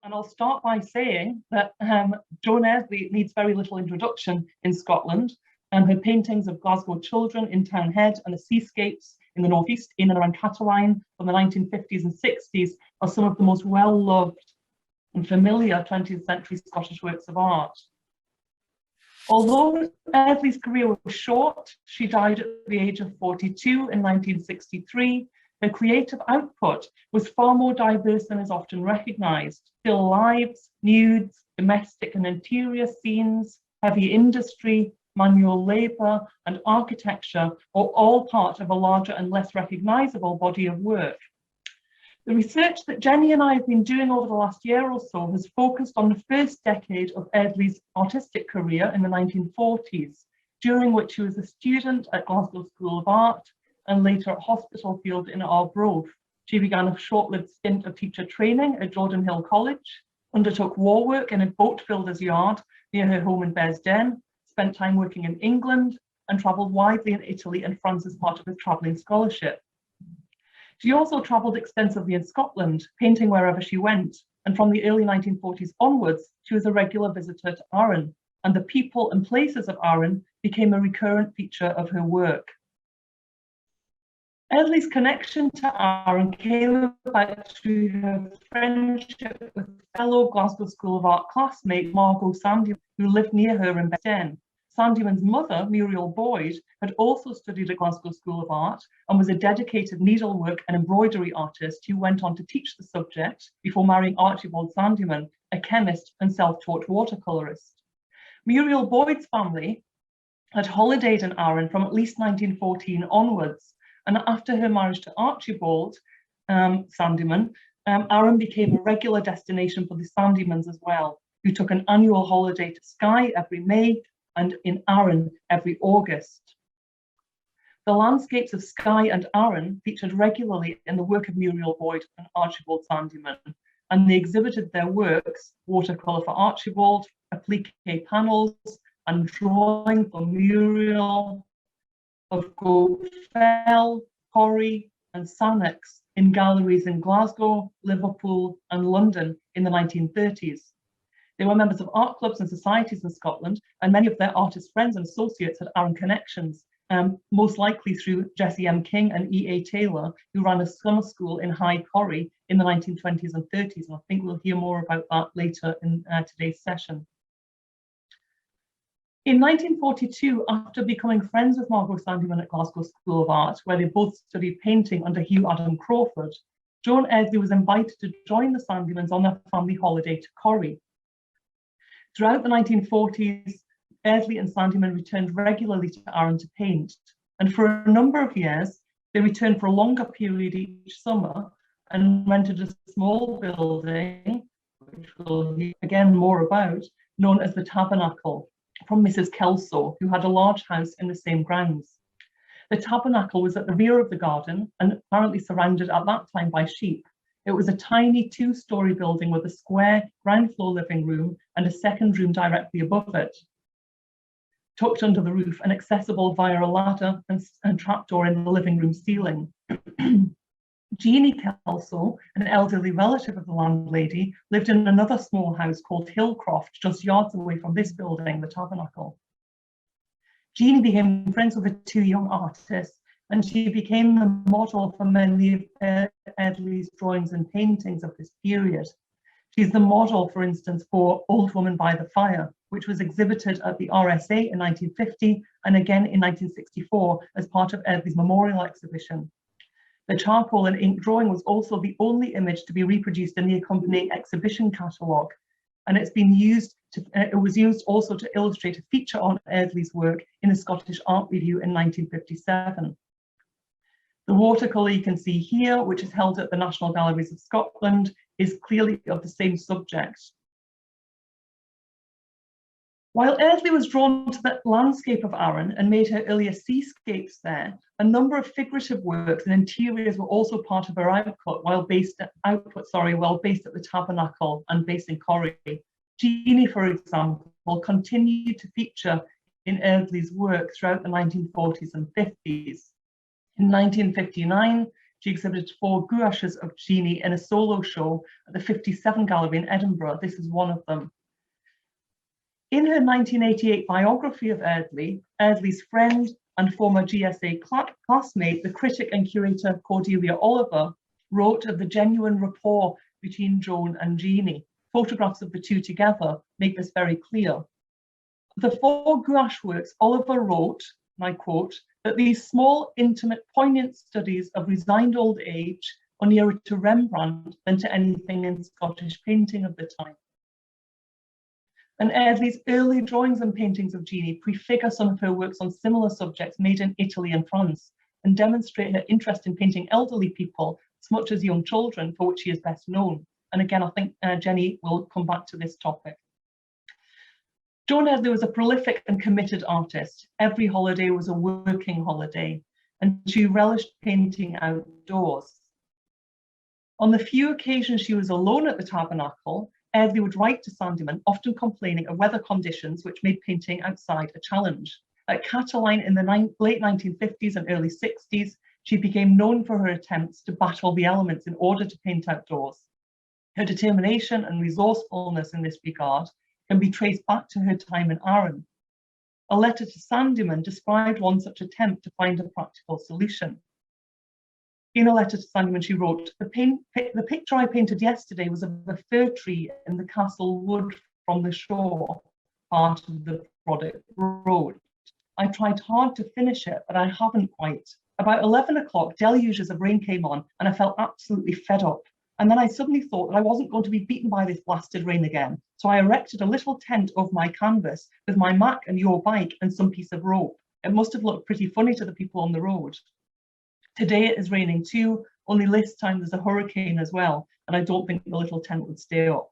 And I'll start by saying that Joan Eardley needs very little introduction in Scotland. Her paintings of Glasgow children in Townhead and the seascapes in the northeast in and around Cataline from the 1950s and 60s are some of the most well-loved and familiar 20th century Scottish works of art. Although Eardley's career was short, she died at the age of 42 in 1963. Her creative output was far more diverse than is often recognised. Still lives, nudes, domestic and interior scenes, heavy industry, manual labour and architecture are all part of a larger and less recognisable body of work. The research that Jenny and I have been doing over the last year or so has focused on the first decade of Eardley's artistic career in the 1940s, during which she was a student at Glasgow School of Art and later at Hospitalfield in Arbroath. She began a short-lived stint of teacher training at Jordan Hill College, undertook war work in a boat builder's yard near her home in Bearsden, spent time working in England and travelled widely in Italy and France as part of her travelling scholarship. She also travelled extensively in Scotland, painting wherever she went, and from the early 1940s onwards, she was a regular visitor to Arran, and the people and places of Arran became a recurrent feature of her work. Eardley's connection to Arran came about through her friendship with fellow Glasgow School of Art classmate Margot Sandeman, who lived near her in Bearsden. Sandeman's mother, Muriel Boyd, had also studied at Glasgow School of Art and was a dedicated needlework and embroidery artist who went on to teach the subject before marrying Archibald Sandeman, a chemist and self-taught watercolourist. Muriel Boyd's family had holidayed in Arran from at least 1914 onwards, and after her marriage to Archibald Sandeman, Arran became a regular destination for the Sandemans as well, who took an annual holiday to Skye every May and in Arran every August. The landscapes of Skye and Arran featured regularly in the work of Muriel Boyd and Archibald Sandeman, and they exhibited their works, watercolour for Archibald, applique panels, and drawing for Muriel, of Goat Fell, Corrie and Sannox in galleries in Glasgow, Liverpool and London in the 1930s. They were members of art clubs and societies in Scotland, and many of their artist friends and associates had Arran connections, most likely through Jessie M. King and E.A. Taylor, who ran a summer school in High Corrie in the 1920s and 30s, and I think we'll hear more about that later in today's session. In 1942, after becoming friends with Margot Sandeman at Glasgow School of Art, where they both studied painting under Hugh Adam Crawford, Joan Eardley was invited to join the Sandemans on their family holiday to Corrie. Throughout the 1940s, Eardley and Sandeman returned regularly to Arran to paint, and for a number of years, they returned for a longer period each summer and rented a small building, which we'll hear again more about, known as the Tabernacle, from Mrs. Kelso, who had a large house in the same grounds. The Tabernacle was at the rear of the garden and apparently surrounded at that time by sheep. It was a tiny two-storey building with a square ground floor living room and a second room directly above it, tucked under the roof and accessible via a ladder and trapdoor in the living room ceiling. Jeannie Kelso, an elderly relative of the landlady, lived in another small house called Hillcroft, just yards away from this building, the Tabernacle. Jeannie became friends with the two young artists, and she became the model for many of Eardley's drawings and paintings of this period. She's the model, for instance, for Old Woman by the Fire, which was exhibited at the RSA in 1950 and again in 1964 as part of Eardley's memorial exhibition. The charcoal and ink drawing was also the only image to be reproduced in the accompanying exhibition catalogue, and it was used also to illustrate a feature on Eardley's work in the Scottish Art Review in 1957. The watercolour you can see here, which is held at the National Galleries of Scotland, is clearly of the same subject. While Eardley was drawn to the landscape of Arran and made her earlier seascapes there, a number of figurative works and interiors were also part of her output while based at the Tabernacle and based in Corrie. Jeannie, for example, continued to feature in Eardley's work throughout the 1940s and 50s. In 1959, she exhibited 4 gouaches of Jeannie in a solo show at the 57 Gallery in Edinburgh. This is one of them. In her 1988 biography of Eardley, Eardley's friend and former GSA classmate, the critic and curator Cordelia Oliver, wrote of the genuine rapport between Joan and Jeannie. Photographs of the two together make this very clear. The 4 gouache works, Oliver wrote, and I quote, that these small, intimate, poignant studies of resigned old age are nearer to Rembrandt than to anything in Scottish painting of the time. And Eardley's early drawings and paintings of Jeannie prefigure some of her works on similar subjects made in Italy and France, and demonstrate her interest in painting elderly people as much as young children, for which she is best known. And again, I think Jenny will come back to this topic. Joan Eardley was a prolific and committed artist. Every holiday was a working holiday, and she relished painting outdoors. On the few occasions she was alone at the Tabernacle, Eardley would write to Sandeman, often complaining of weather conditions which made painting outside a challenge. At Cataline in the late 1950s and early 60s, she became known for her attempts to battle the elements in order to paint outdoors. Her determination and resourcefulness in this regard can be traced back to her time in Arran. A letter to Sandeman described one such attempt to find a practical solution. In a letter to Sandeman, she wrote, the picture I painted yesterday was of a fir tree in the castle wood from the shore, part of the product road. I tried hard to finish it, but I haven't quite. About 11 o'clock, deluges of rain came on, and I felt absolutely fed up. And then I suddenly thought that I wasn't going to be beaten by this blasted rain again. So I erected a little tent over my canvas with my Mac and your bike and some piece of rope. It must have looked pretty funny to the people on the road. Today it is raining too, only this time there's a hurricane as well, and I don't think the little tent would stay up.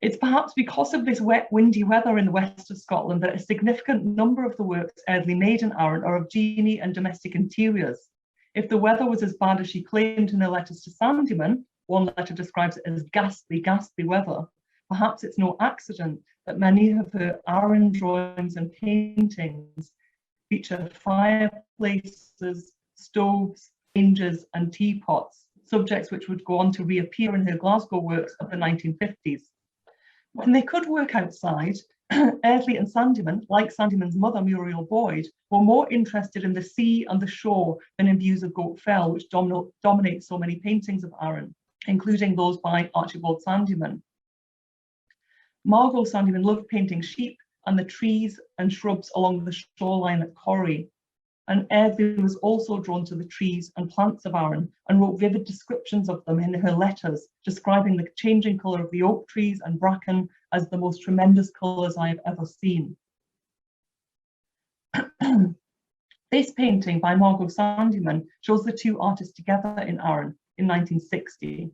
It's perhaps because of this wet, windy weather in the west of Scotland that a significant number of the works Eardley made in Arran are of Jeannie and domestic interiors. If the weather was as bad as she claimed in her letters to Sandeman, one letter describes it as ghastly, ghastly weather, perhaps it's no accident that many of her Arran drawings and paintings feature fireplaces, stoves, ranges, and teapots, subjects which would go on to reappear in her Glasgow works of the 1950s. When they could work outside, Eardley and Sandeman, like Sandeman's mother Muriel Boyd, were more interested in the sea and the shore than in views of Goat Fell, which dominate so many paintings of Arran, including those by Archibald Sandeman. Margot Sandeman loved painting sheep and the trees and shrubs along the shoreline at Corrie. And Eardley was also drawn to the trees and plants of Arran and wrote vivid descriptions of them in her letters, describing the changing colour of the oak trees and bracken as the most tremendous colours I have ever seen. This painting by Margot Sandeman shows the two artists together in Arran in 1960.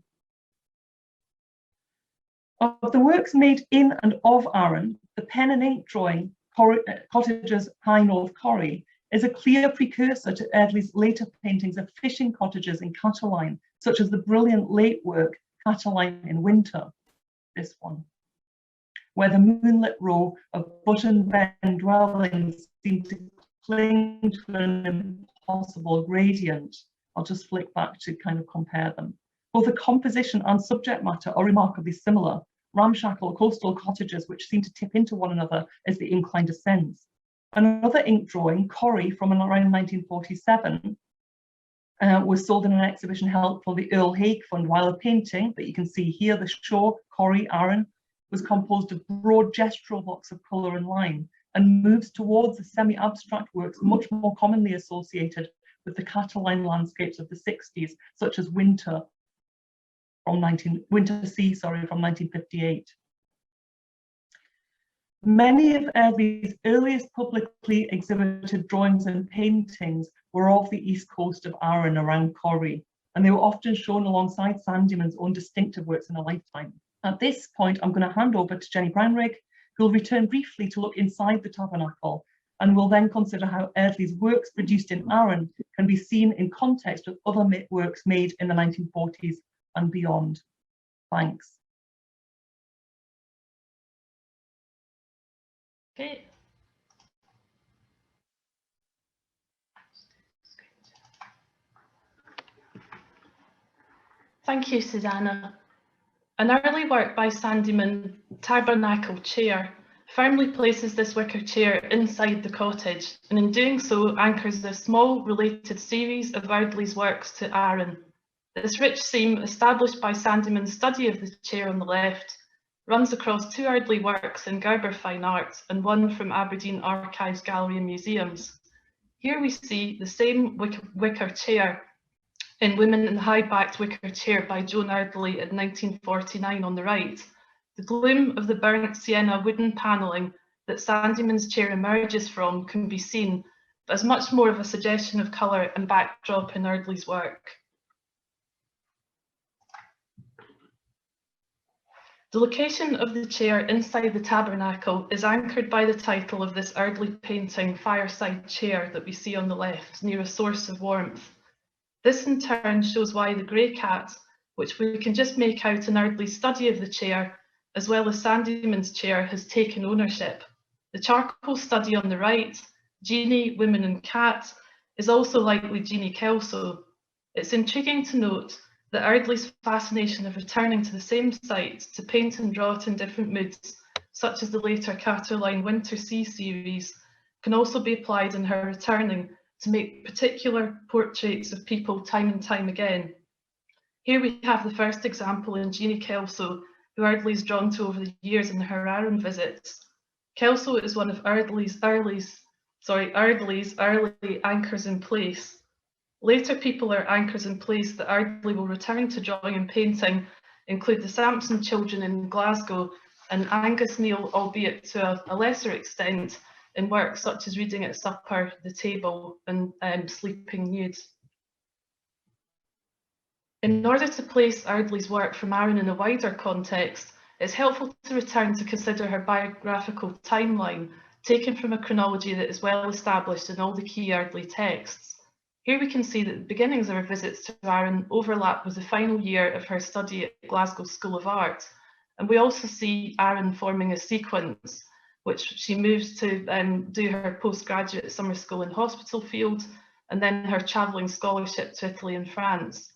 Of the works made in and of Arran, the pen and ink drawing Cottages High North Corrie is a clear precursor to Eardley's later paintings of fishing cottages in Cataline, such as the brilliant late work Cataline in Winter, this one, where the moonlit row of button bend dwellings seem to cling to an impossible gradient. I'll just flick back to kind of compare them. Both the composition and subject matter are remarkably similar, ramshackle coastal cottages which seem to tip into one another as the incline descends. Another ink drawing, Corrie, from around 1947, was sold in an exhibition held for the Earl Haig Fund, while a painting that you can see here, the shore, Corrie, Arran, was composed of broad gestural blocks of colour and line and moves towards the semi-abstract works much more commonly associated with the Cataline landscapes of the 60s, such as Winter Sea from 1958. Many of Eardley's earliest publicly exhibited drawings and paintings were off the east coast of Arran around Corrie, and they were often shown alongside Sandeman's own distinctive works in a lifetime. At this point, I'm going to hand over to Jeannie Brownrigg, who will return briefly to look inside the tabernacle, and will then consider how Eardley's works produced in Arran can be seen in context with other works made in the 1940s and beyond. Thanks. Okay. Thank you, Susannah. An early work by Sandeman, Tabernacle Chair, firmly places this wicker chair inside the cottage, and in doing so anchors a small related series of Eardley's works to Arran. This rich seam, established by Sandeman's study of the chair on the left, runs across 2 Eardley works in Gerber Fine Art and 1 from Aberdeen Archives, Gallery and Museums. Here we see the same wicker chair in Women in the High-Backed Wicker Chair by Joan Eardley in 1949 on the right. The gloom of the burnt sienna wooden panelling that Sandeman's chair emerges from can be seen, but as much more of a suggestion of colour and backdrop in Eardley's work. The location of the chair inside the tabernacle is anchored by the title of this Eardley painting, Fireside Chair, that we see on the left, near a source of warmth. This in turn shows why the grey cat, which we can just make out in Eardley's study of the chair, as well as Sandeman's chair, has taken ownership. The charcoal study on the right, Jeannie, Women and Cat, is also likely Jeannie Kelso. It's intriguing to note that Eardley's fascination of returning to the same site to paint and draw it in different moods, such as the later Catterline Winter Sea series, can also be applied in her returning to make particular portraits of people time and time again. Here we have the first example in Jeannie Kelso, who Eardley's drawn to over the years in her Arran visits. Kelso is one of Eardley's early anchors in place. Later people or anchors in place that Eardley will return to drawing and painting include the Thompson children in Glasgow and Angus Neil, albeit to a lesser extent, in works such as Reading at Supper, The Table and Sleeping Nude. In order to place Eardley's work from Arran in a wider context, it's helpful to return to consider her biographical timeline, taken from a chronology that is well established in all the key Eardley texts. Here we can see that the beginnings of her visits to Arran overlap with the final year of her study at Glasgow School of Art, and we also see Arran forming a sequence, which she moves to do her postgraduate summer school in Hospitalfield, and then her travelling scholarship to Italy and France.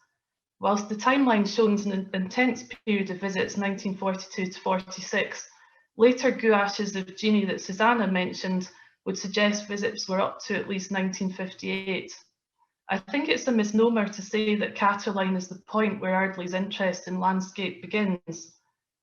Whilst the timeline shows an intense period of visits, 1942 to 46, later gouaches of Jeannie that Susannah mentioned would suggest visits were up to at least 1958. I think it's a misnomer to say that Catterline is the point where Eardley's interest in landscape begins,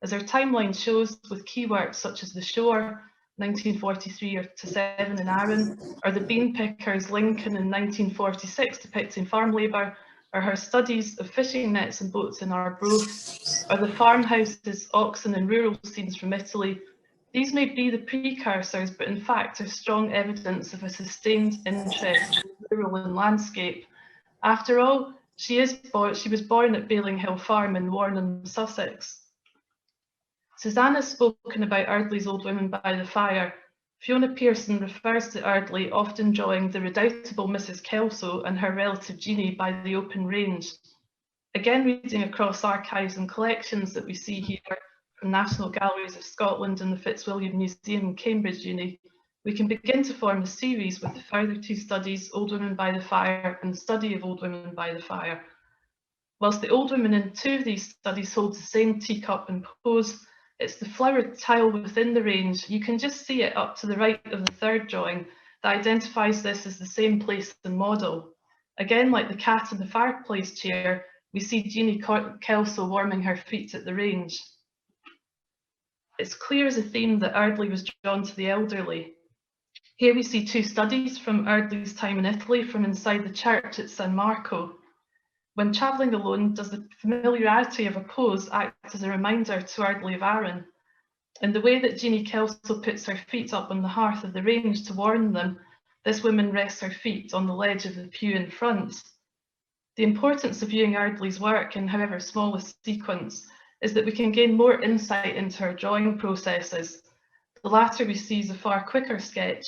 as her timeline shows with key works such as The Shore, 1943 to 7 in Arran, or The Beanpickers, Lincoln in 1946 depicting farm labour, or her studies of fishing nets and boats in Arbroath, or the farmhouses, oxen and rural scenes from Italy. These may be the precursors, but in fact are strong evidence of a sustained interest in rural and landscape. After all, she was born at Baling Hill Farm in Warnham, Sussex. Susannah has spoken about Eardley's Old Women by the Fire. Fiona Pearson refers to Eardley often drawing the redoubtable Mrs. Kelso and her relative Jeannie by the open range. Again, reading across archives and collections that we see here from National Galleries of Scotland and the Fitzwilliam Museum in Cambridge Uni, we can begin to form a series with the further 2 studies, Old Women by the Fire and the Study of Old Women by the Fire. Whilst the Old Women in 2 of these studies hold the same teacup and pose, it's the flowered tile within the range. You can just see it up to the right of the 3rd drawing that identifies this as the same place and model. Again, like the cat in the fireplace chair, we see Jeannie Kelso warming her feet at the range. It's clear as a theme that Eardley was drawn to the elderly. Here we see 2 studies from Eardley's time in Italy from inside the church at San Marco. When travelling alone, does the familiarity of a pose act as a reminder to Eardley of Arran? In the way that Jeannie Kelso puts her feet up on the hearth of the range to warm them, this woman rests her feet on the ledge of the pew in front. The importance of viewing Eardley's work in however small a sequence is that we can gain more insight into her drawing processes. The latter we see is a far quicker sketch,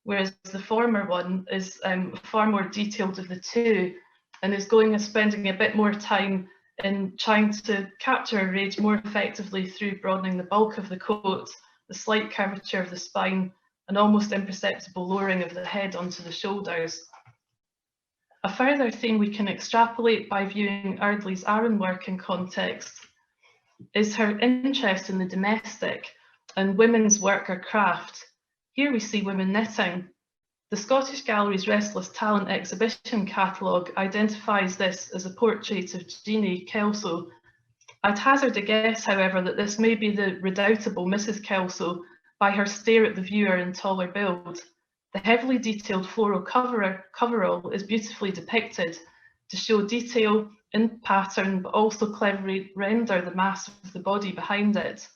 whereas the former one is far more detailed of the 2, and is spending a bit more time in trying to capture a rage more effectively through broadening the bulk of the coat, the slight curvature of the spine, and almost imperceptible lowering of the head onto the shoulders. A further theme we can extrapolate by viewing Eardley's Arran work in context is her interest in the domestic and women's work or craft. Here we see women knitting. The Scottish Gallery's Restless Talent exhibition catalogue identifies this as a portrait of Jeannie Kelso. I'd hazard a guess, however, that this may be the redoubtable Mrs. Kelso by her stare at the viewer and taller build. The heavily detailed floral coverall is beautifully depicted to show detail in pattern, but also cleverly render the mass of the body behind it.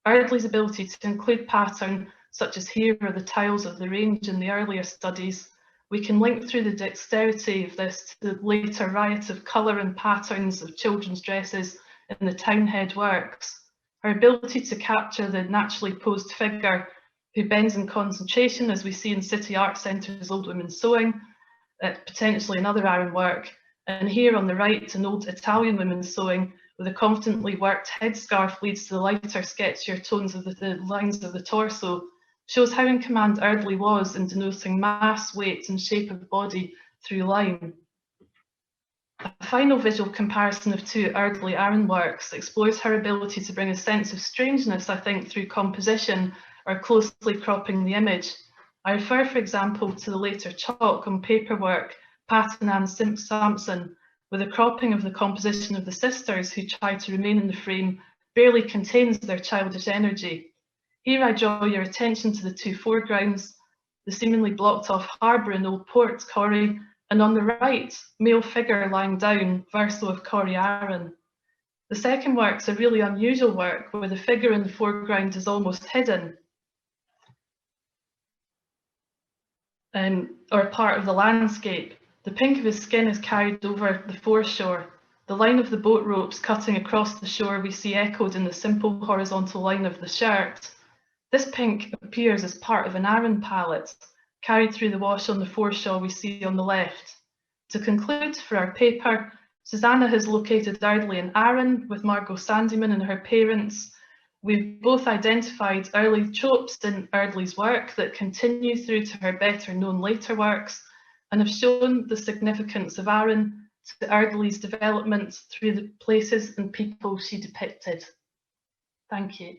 Eardley's ability to include pattern, such as here are the tiles of the range in the earlier studies, we can link through the dexterity of this to the later riot of colour and patterns of children's dresses in the Townhead works. Her ability to capture the naturally posed figure who bends in concentration, as we see in City Art Centre's Old Women's Sewing, potentially another Arran work, and here on the right, an old Italian women's sewing with a confidently worked headscarf leads to the lighter, sketchier tones of the lines of the torso, shows how in command Eardley was in denoting mass, weight and shape of body through line. A final visual comparison of two Eardley Arran works explores her ability to bring a sense of strangeness, I think, through composition or closely cropping the image. I refer, for example, to the later chalk on paperwork, Patton and Thompson, with a cropping of the composition of the sisters who try to remain in the frame barely contains their childish energy. Here I draw your attention to the two foregrounds, the seemingly blocked off harbour in Old Port, Corrie, and on the right, male figure lying down, verso of Corrie Arran. The second work's a really unusual work where the figure in the foreground is almost hidden, or part of the landscape. The pink of his skin is carried over the foreshore. The line of the boat ropes cutting across the shore we see echoed in the simple horizontal line of the shirt. This pink appears as part of an Arran palette, carried through the wash on the foreshore we see on the left. To conclude, for our paper, Susannah has located Eardley in Arran with Margot Sandyman and her parents. We've both identified early tropes in Eardley's work that continue through to her better known later works, and have shown the significance of Arran to Eardley's development through the places and people she depicted. Thank you.